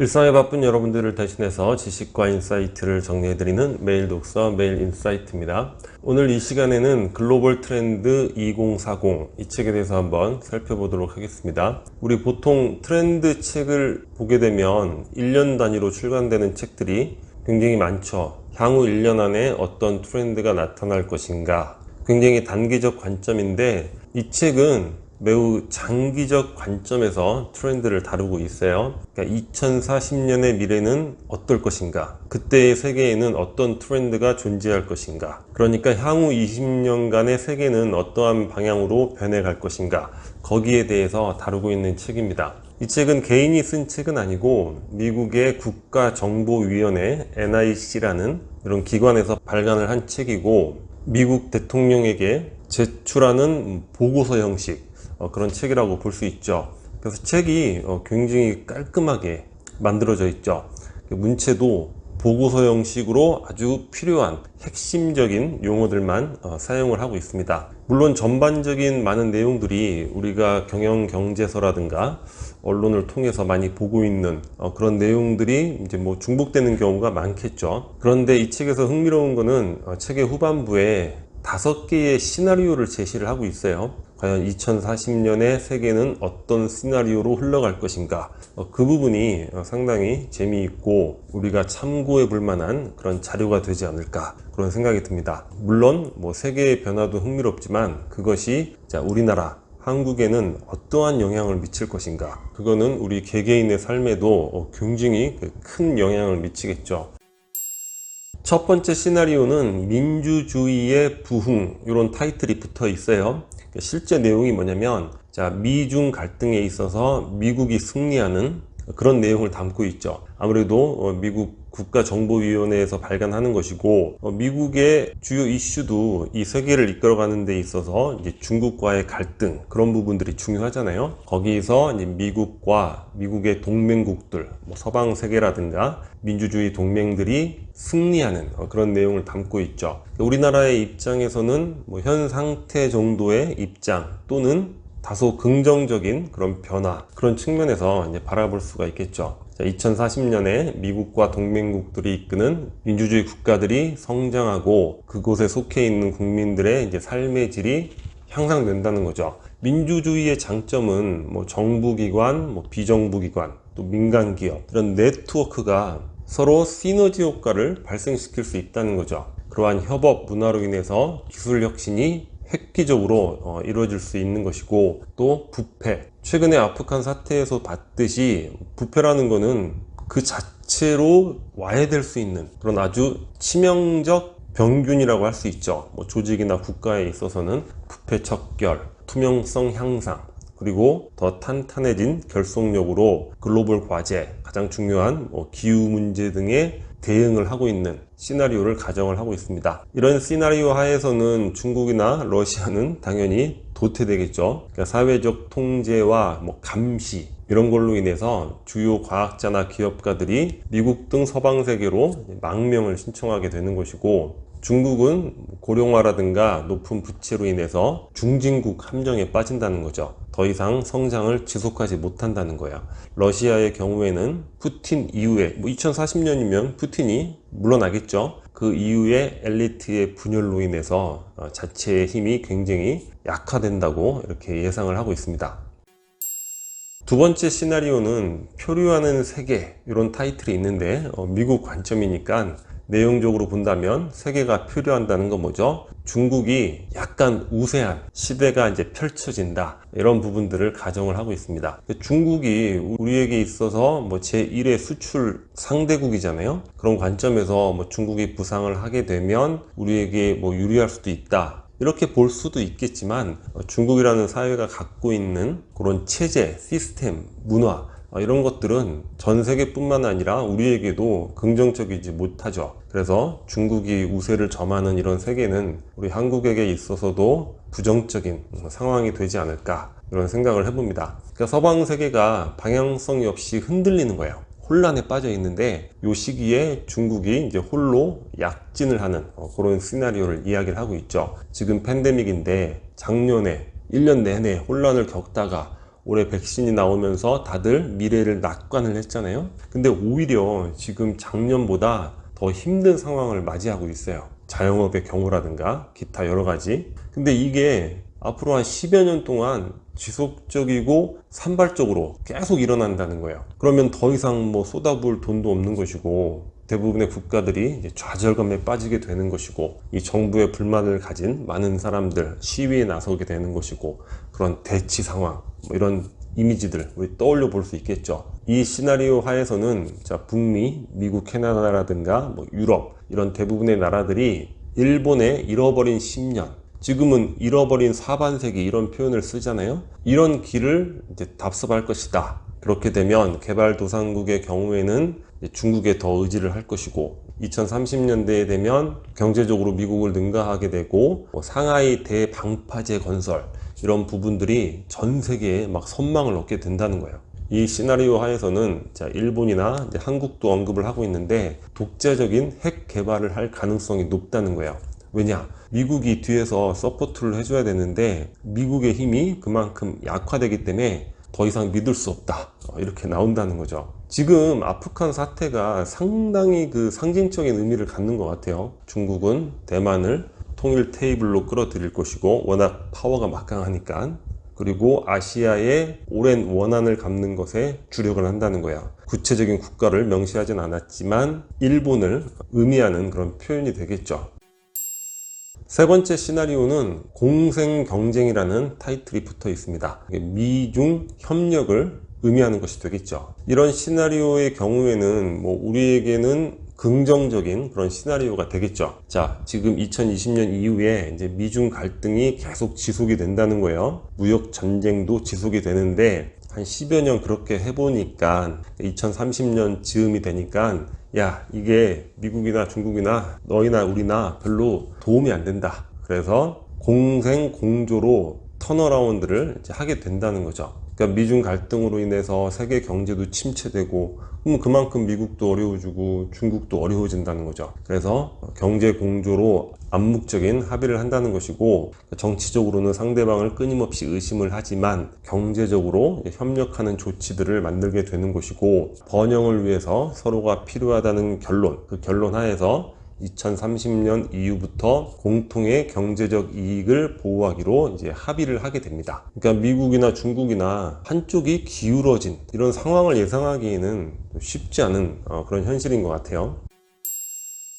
일상에 바쁜 여러분들을 대신해서 지식과 인사이트를 정리해드리는 매일 독서 매일 인사이트입니다. 오늘 이 시간에는 글로벌 트렌드 2040 이 책에 대해서 한번 살펴보도록 하겠습니다. 우리 보통 트렌드 책을 보게 되면 1년 단위로 출간되는 책들이 굉장히 많죠. 향후 1년 안에 어떤 트렌드가 나타날 것인가, 굉장히 단기적 관점인데 이 책은 매우 장기적 관점에서 트렌드를 다루고 있어요. 그러니까 2040년의 미래는 어떨 것인가, 그때의 세계에는 어떤 트렌드가 존재할 것인가, 그러니까 향후 20년간의 세계는 어떠한 방향으로 변해갈 것인가, 거기에 대해서 다루고 있는 책입니다. 이 책은 개인이 쓴 책은 아니고 미국의 국가정보위원회 NIC라는 이런 기관에서 발간을 한 책이고, 미국 대통령에게 제출하는 보고서 형식, 그런 책이라고 볼 수 있죠. 그래서 책이 굉장히 깔끔하게 만들어져 있죠. 문체도 보고서 형식으로 아주 필요한 핵심적인 용어들만 사용을 하고 있습니다. 물론 전반적인 많은 내용들이 우리가 경영 경제서라든가 언론을 통해서 많이 보고 있는 그런 내용들이 이제 뭐 중복되는 경우가 많겠죠. 그런데 이 책에서 흥미로운 거는 책의 후반부에 5개의 시나리오를 제시를 하고 있어요. 과연 2040년의 세계는 어떤 시나리오로 흘러갈 것인가, 그 부분이 상당히 재미있고 우리가 참고해 볼 만한 그런 자료가 되지 않을까, 그런 생각이 듭니다. 물론 뭐 세계의 변화도 흥미롭지만 그것이 우리나라 한국에는 어떠한 영향을 미칠 것인가, 그거는 우리 개개인의 삶에도 굉장히 큰 영향을 미치겠죠. 첫 번째 시나리오는 민주주의의 부흥, 이런 타이틀이 붙어 있어요. 실제 내용이 뭐냐면, 미중 갈등에 있어서 미국이 승리하는 그런 내용을 담고 있죠. 아무래도 미국 국가정보위원회에서 발간하는 것이고, 미국의 주요 이슈도 이 세계를 이끌어가는 데 있어서 이제 중국과의 갈등, 그런 부분들이 중요하잖아요. 거기서 이제 미국과 미국의 동맹국들, 서방 세계라든가 민주주의 동맹들이 승리하는 그런 내용을 담고 있죠. 우리나라의 입장에서는 현 상태 정도의 입장 또는 다소 긍정적인 그런 변화, 그런 측면에서 이제 바라볼 수가 있겠죠. 2040년에 미국과 동맹국들이 이끄는 민주주의 국가들이 성장하고 그곳에 속해 있는 국민들의 이제 삶의 질이 향상된다는 거죠. 민주주의의 장점은 정부기관, 비정부기관, 또 민간기업, 이런 네트워크가 서로 시너지 효과를 발생시킬 수 있다는 거죠. 그러한 협업 문화로 인해서 기술 혁신이 획기적으로 이루어질 수 있는 것이고, 또 부패, 최근에 아프간 사태에서 봤듯이 부패라는 거는 그 자체로 와야 될 수 있는 그런 아주 치명적 병균이라고 할 수 있죠. 조직이나 국가에 있어서는 부패 척결, 투명성 향상, 그리고 더 탄탄해진 결속력으로 글로벌 과제, 가장 중요한 기후 문제 등에 대응을 하고 있는 시나리오를 가정을 하고 있습니다. 이런 시나리오 하에서는 중국이나 러시아는 당연히 도태되겠죠. 그러니까 사회적 통제와 감시, 이런 걸로 인해서 주요 과학자나 기업가들이 미국 등 서방 세계로 망명을 신청하게 되는 것이고, 중국은 고령화라든가 높은 부채로 인해서 중진국 함정에 빠진다는 거죠. 더 이상 성장을 지속하지 못한다는 거야. 러시아의 경우에는 푸틴 이후에 2040년이면 푸틴이 물러나겠죠. 그 이후에 엘리트의 분열로 인해서 자체의 힘이 굉장히 약화된다고 이렇게 예상을 하고 있습니다. 두 번째 시나리오는 표류하는 세계, 이런 타이틀이 있는데 미국 관점이니까 내용적으로 본다면 세계가 표류한다는 건 뭐죠? 중국이 약간 우세한 시대가 이제 펼쳐진다, 이런 부분들을 가정을 하고 있습니다. 중국이 우리에게 있어서 제1의 수출 상대국이잖아요. 그런 관점에서 중국이 부상을 하게 되면 우리에게 유리할 수도 있다, 이렇게 볼 수도 있겠지만, 중국이라는 사회가 갖고 있는 그런 체제, 시스템, 문화, 이런 것들은 전 세계뿐만 아니라 우리에게도 긍정적이지 못하죠. 그래서 중국이 우세를 점하는 이런 세계는 우리 한국에게 있어서도 부정적인 상황이 되지 않을까, 이런 생각을 해봅니다. 그러니까 서방 세계가 방향성이 없이 흔들리는 거예요. 혼란에 빠져 있는데, 이 시기에 중국이 이제 홀로 약진을 하는 그런 시나리오를 이야기를 하고 있죠. 지금 팬데믹인데 작년에 1년 내내 혼란을 겪다가 올해 백신이 나오면서 다들 미래를 낙관을 했잖아요. 근데 오히려 지금 작년보다 더 힘든 상황을 맞이하고 있어요. 자영업의 경우라든가 기타 여러 가지. 근데 이게 앞으로 한 10여 년 동안 지속적이고 산발적으로 계속 일어난다는 거예요. 그러면 더 이상 뭐 쏟아부을 돈도 없는 것이고, 대부분의 국가들이 이제 좌절감에 빠지게 되는 것이고, 이 정부의 불만을 가진 많은 사람들 시위에 나서게 되는 것이고, 그런 대치 상황, 뭐 이런 이미지들 우리 떠올려 볼 수 있겠죠. 이 시나리오 하에서는 자, 북미, 미국, 캐나다라든가 뭐 유럽 이런 대부분의 나라들이 일본의 잃어버린 10년, 지금은 잃어버린 사반세기 이런 표현을 쓰잖아요. 이런 길을 이제 답습할 것이다. 그렇게 되면 개발도상국의 경우에는 중국에 더 의지를 할 것이고, 2030년대에 되면 경제적으로 미국을 능가하게 되고, 상하이 대방파제 건설 이런 부분들이 전 세계에 막 선망을 얻게 된다는 거예요. 이 시나리오 하에서는 자, 일본이나 이제 한국도 언급을 하고 있는데, 독자적인 핵 개발을 할 가능성이 높다는 거예요. 왜냐? 미국이 뒤에서 서포트를 해줘야 되는데 미국의 힘이 그만큼 약화되기 때문에 더 이상 믿을 수 없다, 이렇게 나온다는 거죠. 지금 아프간 사태가 상당히 그 상징적인 의미를 갖는 것 같아요. 중국은 대만을 통일 테이블로 끌어들일 것이고, 워낙 파워가 막강하니까. 그리고 아시아의 오랜 원한을 갚는 것에 주력을 한다는 거야. 구체적인 국가를 명시하진 않았지만 일본을 의미하는 그런 표현이 되겠죠. 세 번째 시나리오는 공생 경쟁이라는 타이틀이 붙어 있습니다. 미중 협력을 의미하는 것이 되겠죠. 이런 시나리오의 경우에는 뭐 우리에게는 긍정적인 그런 시나리오가 되겠죠. 자, 지금 2020년 이후에 이제 미중 갈등이 계속 지속이 된다는 거예요. 무역 전쟁도 지속이 되는데 한 10여 년 그렇게 해보니까 2030년 즈음이 되니까, 야, 이게 미국이나 중국이나 너희나 우리나 별로 도움이 안 된다. 그래서 공생 공조로 턴어라운드를 이제 하게 된다는 거죠. 그러니까 미중 갈등으로 인해서 세계 경제도 침체되고, 그럼 그만큼 미국도 어려워지고 중국도 어려워진다는 거죠. 그래서 경제 공조로 암묵적인 합의를 한다는 것이고, 정치적으로는 상대방을 끊임없이 의심을 하지만 경제적으로 협력하는 조치들을 만들게 되는 것이고, 번영을 위해서 서로가 필요하다는 결론, 그 결론 하에서 2030년 이후부터 공통의 경제적 이익을 보호하기로 이제 합의를 하게 됩니다. 그러니까 미국이나 중국이나 한쪽이 기울어진 이런 상황을 예상하기에는 쉽지 않은 그런 현실인 것 같아요.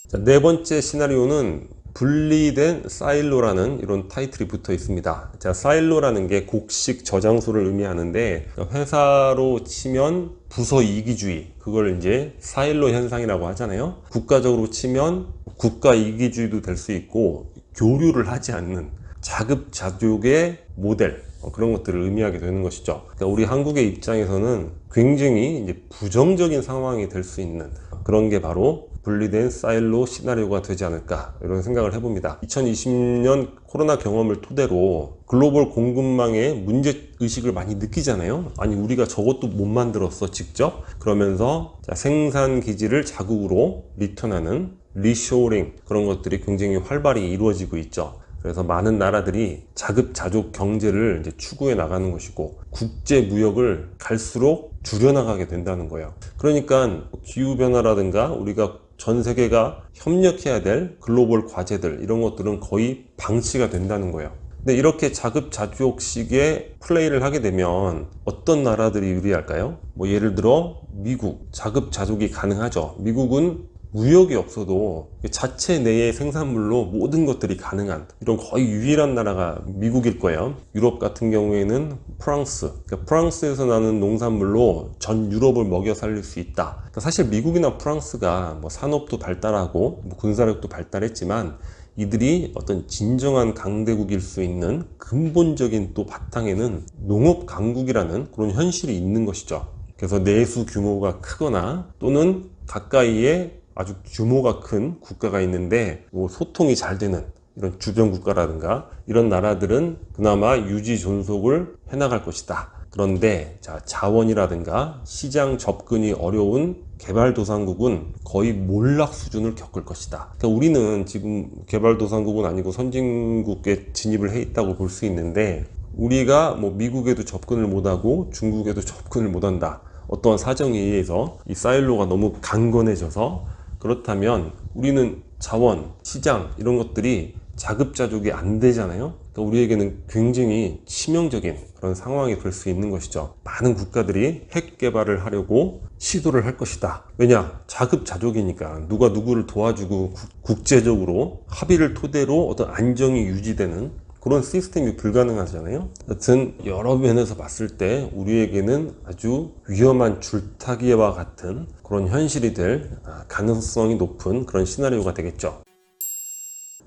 자, 네 번째 시나리오는 분리된 사일로라는 이런 타이틀이 붙어 있습니다. 자, 사일로라는 게 곡식 저장소를 의미하는데, 회사로 치면 부서 이기주의, 그걸 이제 사일로 현상이라고 하잖아요. 국가적으로 치면 국가 이기주의도 될 수 있고, 교류를 하지 않는 자급자족의 모델, 그런 것들을 의미하게 되는 것이죠. 그러니까 우리 한국의 입장에서는 굉장히 이제 부정적인 상황이 될 수 있는 그런 게 바로 분리된 사일로 시나리오가 되지 않을까, 이런 생각을 해봅니다. 2020년 코로나 경험을 토대로 글로벌 공급망의 문제의식을 많이 느끼잖아요. 아니, 우리가 저것도 못 만들었어 직접? 그러면서 생산 기지를 자국으로 리턴하는 리쇼링, 그런 것들이 굉장히 활발히 이루어지고 있죠. 그래서 많은 나라들이 자급자족 경제를 이제 추구해 나가는 것이고, 국제 무역을 갈수록 줄여나가게 된다는 거예요. 그러니까 기후변화라든가 우리가 전 세계가 협력해야 될 글로벌 과제들, 이런 것들은 거의 방치가 된다는 거예요. 근데 이렇게 자급자족식의 플레이를 하게 되면 어떤 나라들이 유리할까요? 뭐 예를 들어 미국, 자급자족이 가능하죠. 미국은 무역이 없어도 자체 내의 생산물로 모든 것들이 가능한 이런 거의 유일한 나라가 미국일 거예요. 유럽 같은 경우에는 프랑스, 그러니까 프랑스에서 나는 농산물로 전 유럽을 먹여 살릴 수 있다. 그러니까 사실 미국이나 프랑스가 뭐 산업도 발달하고 뭐 군사력도 발달했지만, 이들이 어떤 진정한 강대국일 수 있는 근본적인 또 바탕에는 농업 강국이라는 그런 현실이 있는 것이죠. 그래서 내수 규모가 크거나 또는 가까이에 아주 규모가 큰 국가가 있는데 뭐 소통이 잘 되는 이런 주변 국가라든가 이런 나라들은 그나마 유지 존속을 해나갈 것이다. 그런데 자원이라든가 시장 접근이 어려운 개발도상국은 거의 몰락 수준을 겪을 것이다. 그러니까 우리는 지금 개발도상국은 아니고 선진국에 진입을 해 있다고 볼 수 있는데, 우리가 뭐 미국에도 접근을 못하고 중국에도 접근을 못한다. 어떠한 사정에 의해서 이 사일로가 너무 강건해져서 그렇다면 우리는 자원, 시장 이런 것들이 자급자족이 안 되잖아요. 그러니까 우리에게는 굉장히 치명적인 그런 상황이 될 수 있는 것이죠. 많은 국가들이 핵 개발을 하려고 시도를 할 것이다. 왜냐? 자급자족이니까 누가 누구를 도와주고 국제적으로 합의를 토대로 어떤 안정이 유지되는 그런 시스템이 불가능하잖아요. 여튼 여러 면에서 봤을 때 우리에게는 아주 위험한 줄타기와 같은 그런 현실이 될 가능성이 높은 그런 시나리오가 되겠죠.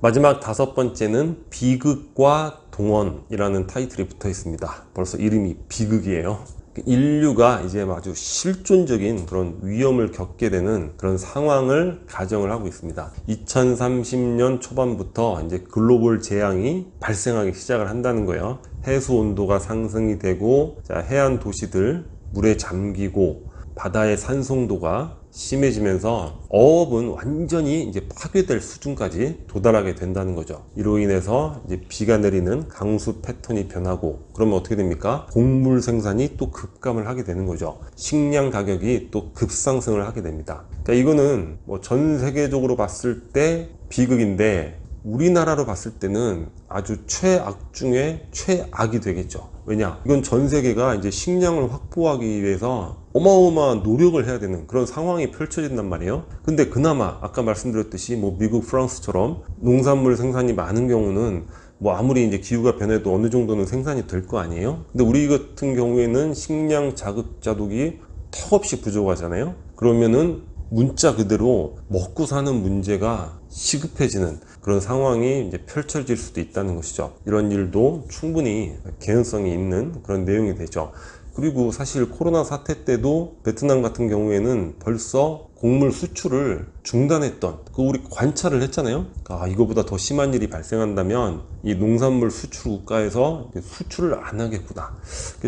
마지막 5번째는 비극과 동원이라는 타이틀이 붙어 있습니다. 벌써 이름이 비극이에요. 인류가 이제 아주 실존적인 그런 위험을 겪게 되는 그런 상황을 가정을 하고 있습니다. 2030년 초반부터 이제 글로벌 재앙이 발생하기 시작을 한다는 거예요. 해수 온도가 상승이 되고, 해안 도시들 물에 잠기고, 바다의 산송도가 심해지면서 어업은 완전히 이제 파괴될 수준까지 도달하게 된다는 거죠. 이로 인해서 이제 비가 내리는 강수 패턴이 변하고, 그러면 어떻게 됩니까? 곡물 생산이 또 급감을 하게 되는 거죠. 식량 가격이 또 급상승을 하게 됩니다. 그러니까 이거는 뭐 전 세계적으로 봤을 때 비극인데 우리나라로 봤을 때는 아주 최악 중에 최악이 되겠죠. 왜냐? 이건 전 세계가 이제 식량을 확보하기 위해서 어마어마한 노력을 해야 되는 그런 상황이 펼쳐진단 말이에요. 근데 그나마 아까 말씀드렸듯이 뭐 미국, 프랑스처럼 농산물 생산이 많은 경우는 뭐 아무리 이제 기후가 변해도 어느 정도는 생산이 될 거 아니에요. 근데 우리 같은 경우에는 식량 자급자족이 턱없이 부족하잖아요. 그러면은 문자 그대로 먹고 사는 문제가 시급해지는 그런 상황이 이제 펼쳐질 수도 있다는 것이죠. 이런 일도 충분히 개연성이 있는 그런 내용이 되죠. 그리고 사실 코로나 사태 때도 베트남 같은 경우에는 벌써 곡물 수출을 중단했던 우리 관찰을 했잖아요. 이거보다 더 심한 일이 발생한다면 이 농산물 수출 국가에서 수출을 안 하겠구나.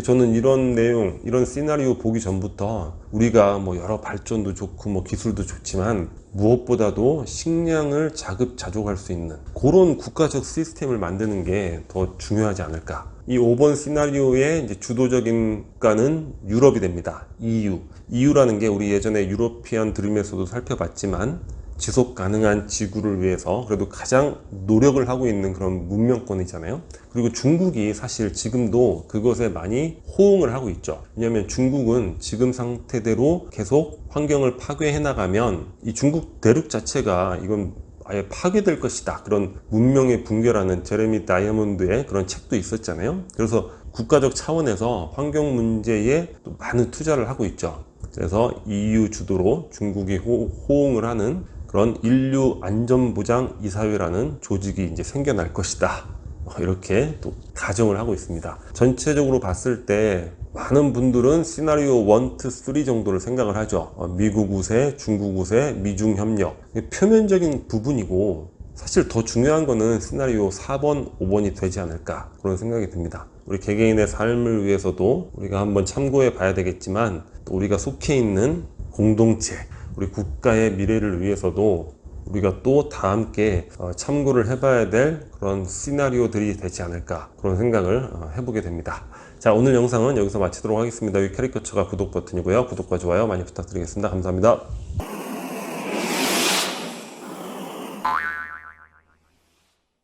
저는 이런 내용, 이런 시나리오 보기 전부터 우리가 뭐 여러 발전도 좋고 뭐 기술도 좋지만 무엇보다도 식량을 자급자족할 수 있는 그런 국가적 시스템을 만드는 게 더 중요하지 않을까. 이 5번 시나리오의 이제 주도적인 국가는 유럽이 됩니다. EU. EU라는 게 우리 예전에 유로피안 드림에서도 살펴봤지만 지속 가능한 지구를 위해서 그래도 가장 노력을 하고 있는 그런 문명권이잖아요. 그리고 중국이 사실 지금도 그것에 많이 호응을 하고 있죠. 왜냐하면 중국은 지금 상태대로 계속 환경을 파괴해 나가면 이 중국 대륙 자체가 이건 아예 파괴될 것이다. 그런 문명의 붕괴라는 제레미 다이아몬드의 그런 책도 있었잖아요. 그래서 국가적 차원에서 환경 문제에 또 많은 투자를 하고 있죠. 그래서 EU 주도로 중국이 호응을 하는 그런 인류 안전보장 이사회라는 조직이 이제 생겨날 것이다. 이렇게 또 가정을 하고 있습니다. 전체적으로 봤을 때 많은 분들은 시나리오 1, 2, 3 정도를 생각을 하죠. 미국 우세, 중국 우세, 미중 협력. 표면적인 부분이고 사실 더 중요한 거는 시나리오 4번, 5번이 되지 않을까 그런 생각이 듭니다. 우리 개개인의 삶을 위해서도 우리가 한번 참고해 봐야 되겠지만 또 우리가 속해 있는 공동체, 우리 국가의 미래를 위해서도 우리가 또 다 함께 참고를 해봐야 될 그런 시나리오들이 되지 않을까 그런 생각을 해보게 됩니다. 자, 오늘 영상은 여기서 마치도록 하겠습니다. 이 캐리커처가 구독 버튼이고요. 구독과 좋아요 많이 부탁드리겠습니다. 감사합니다.